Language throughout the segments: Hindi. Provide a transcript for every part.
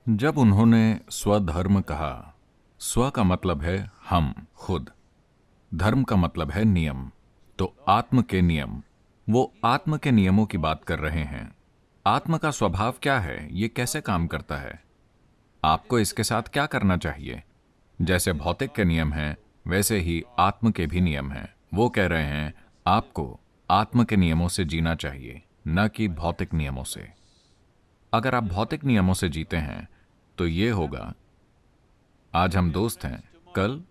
जब उन्होंने स्वधर्म कहा, स्व का मतलब है हम खुद, धर्म का मतलब है नियम, तो आत्म के नियम, वो आत्म के नियमों की बात कर रहे हैं। आत्म का स्वभाव क्या है, ये कैसे काम करता है, आपको इसके साथ क्या करना चाहिए। जैसे भौतिक के नियम हैं, वैसे ही आत्म के भी नियम हैं। वो कह रहे हैं आपको आत्म के नियमों से जीना चाहिए, न कि भौतिक नियमों से। अगर आप भौतिक नियमों से जीते हैं तो ये होगा, आज हम दोस्त हैं, कल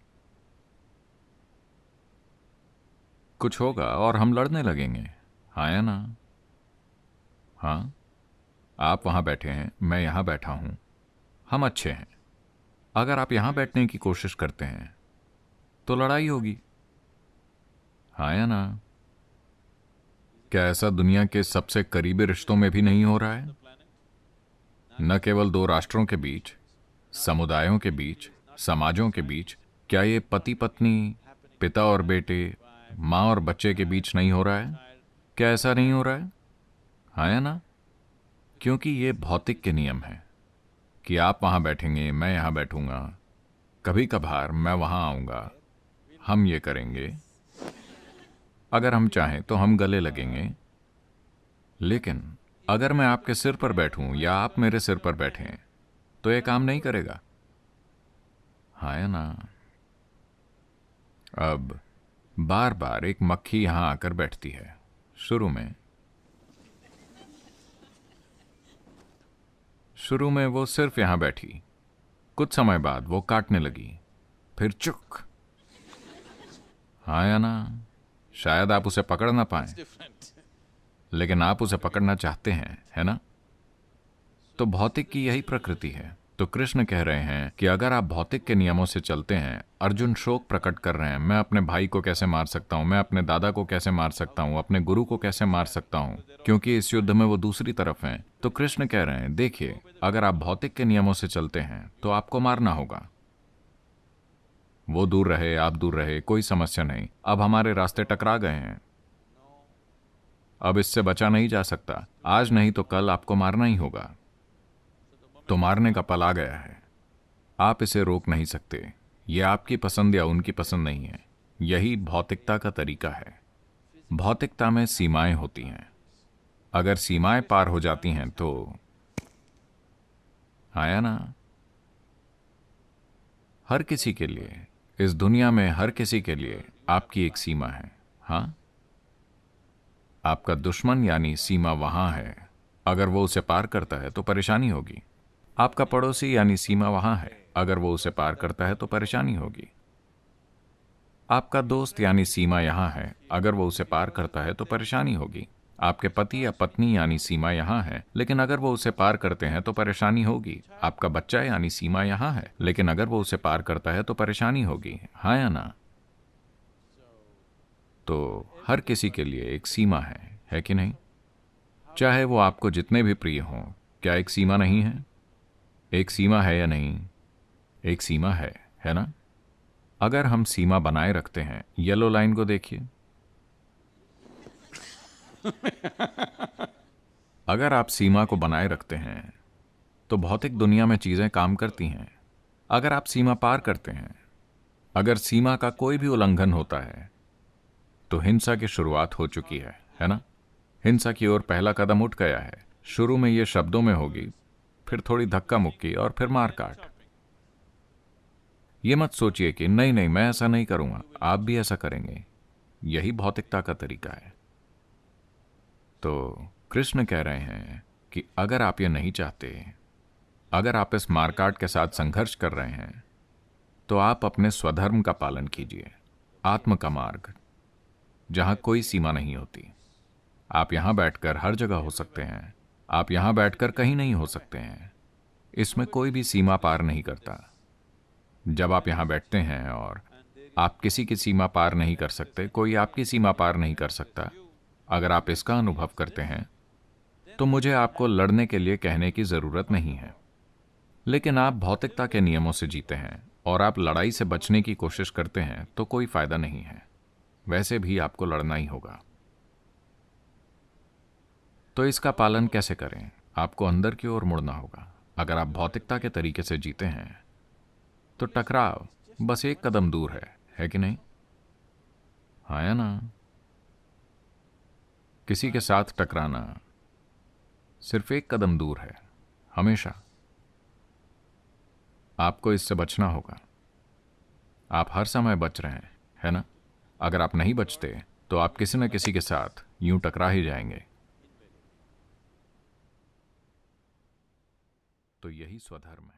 कुछ होगा और हम लड़ने लगेंगे। हाँ या ना? हाँ, आप वहां बैठे हैं, मैं यहां बैठा हूं, हम अच्छे हैं। अगर आप यहां बैठने की कोशिश करते हैं तो लड़ाई होगी। हाँ या ना? क्या ऐसा दुनिया के सबसे करीबी रिश्तों में भी नहीं हो रहा है? न केवल दो राष्ट्रों के बीच, समुदायों के बीच, समाजों के बीच, क्या ये पति पत्नी, पिता और बेटे, माँ और बच्चे के बीच नहीं हो रहा है? क्या ऐसा नहीं हो रहा है? हाँ या ना? क्योंकि ये भौतिक के नियम हैं कि आप वहां बैठेंगे, मैं यहां बैठूंगा, कभी कभार मैं वहां आऊंगा, हम ये करेंगे, अगर हम चाहें तो हम गले लगेंगे। लेकिन अगर मैं आपके सिर पर बैठूं या आप मेरे सिर पर बैठें तो ये काम नहीं करेगा। हाँ या ना? अब बार बार एक मक्खी यहां आकर बैठती है। शुरू में वो सिर्फ यहां बैठी, कुछ समय बाद वो काटने लगी, फिर चुक। हाँ या ना? शायद आप उसे पकड़ ना पाए, लेकिन आप उसे पकड़ना चाहते हैं, है ना? तो भौतिक की यही प्रकृति है। तो कृष्ण कह रहे हैं कि अगर आप भौतिक के नियमों से चलते हैं, अर्जुन शोक प्रकट कर रहे हैं, मैं अपने भाई को कैसे मार सकता हूं, मैं अपने दादा को कैसे मार सकता हूं, अपने गुरु को कैसे मार सकता हूं, क्योंकि इस युद्ध में वो दूसरी तरफ हैं। तो कृष्ण कह रहे हैं, देखिए, अगर आप भौतिक के नियमों से चलते हैं तो आपको मारना होगा। वो दूर रहे, आप दूर रहे, कोई समस्या नहीं। अब हमारे रास्ते टकरा गए हैं, अब इससे बचा नहीं जा सकता। आज नहीं तो कल आपको मारना ही होगा। तो मारने का पल आ गया है, आप इसे रोक नहीं सकते। यह आपकी पसंद या उनकी पसंद नहीं है। यही भौतिकता का तरीका है। भौतिकता में सीमाएं होती हैं। अगर सीमाएं पार हो जाती हैं तो, आया ना? हर किसी के लिए, इस दुनिया में हर किसी के लिए आपकी एक सीमा है। हाँ, आपका दुश्मन यानी सीमा वहां है, अगर वो उसे पार करता है तो परेशानी होगी। आपका पड़ोसी यानी सीमा वहां है, अगर वो उसे पार करता है तो परेशानी होगी। आपका दोस्त यानी सीमा यहां है, अगर वो उसे पार करता है तो परेशानी होगी। आपके पति या पत्नी यानी सीमा यहां है, लेकिन अगर वो उसे पार करते हैं तो परेशानी होगी। आपका बच्चा यानी सीमा यहां है, लेकिन अगर वो उसे पार करता है तो परेशानी होगी। हाँ या ना? तो हर किसी के लिए एक सीमा है कि नहीं? चाहे वो आपको जितने भी प्रिय हों, क्या एक सीमा नहीं है? एक सीमा है या नहीं? एक सीमा है ना? अगर हम सीमा बनाए रखते हैं, येलो लाइन को देखिए। अगर आप सीमा को बनाए रखते हैं तो भौतिक दुनिया में चीजें काम करती हैं। अगर आप सीमा पार करते हैं, अगर सीमा का कोई भी उल्लंघन होता है तो हिंसा की शुरुआत हो चुकी है ना? हिंसा की ओर पहला कदम उठ गया है। शुरू में यह शब्दों में होगी, फिर थोड़ी धक्का मुक्की और फिर मारकाट। ये मत सोचिए कि नहीं नहीं मैं ऐसा नहीं करूंगा, आप भी ऐसा करेंगे। यही भौतिकता का तरीका है। तो कृष्ण कह रहे हैं कि अगर आप ये नहीं चाहते, अगर आप इस मारकाट के साथ संघर्ष कर रहे हैं, तो आप अपने स्वधर्म का पालन कीजिए, आत्म का मार्ग, जहां कोई सीमा नहीं होती। आप यहां बैठकर हर जगह हो सकते हैं, आप यहां बैठकर कहीं नहीं हो सकते हैं। इसमें कोई भी सीमा पार नहीं करता। जब आप यहां बैठते हैं और आप किसी की सीमा पार नहीं कर सकते, कोई आपकी सीमा पार नहीं कर सकता, अगर आप इसका अनुभव करते हैं तो मुझे आपको लड़ने के लिए कहने की जरूरत नहीं है। लेकिन आप भौतिकता के नियमों से जीते हैं और आप लड़ाई से बचने की कोशिश करते हैं तो कोई फायदा नहीं है। वैसे भी आपको लड़ना ही होगा। तो इसका पालन कैसे करें? आपको अंदर की ओर मुड़ना होगा, अगर आप भौतिकता के तरीके से जीते हैं तो टकराव बस एक कदम दूर है कि नहीं? हाँ या ना? किसी के साथ टकराना सिर्फ एक कदम दूर है, हमेशा। आपको इससे बचना होगा। आप हर समय बच रहे हैं, है ना? अगर आप नहीं बचते तो आप किसी न किसी के साथ यूं टकरा ही जाएंगे। तो यही स्वधर्म है।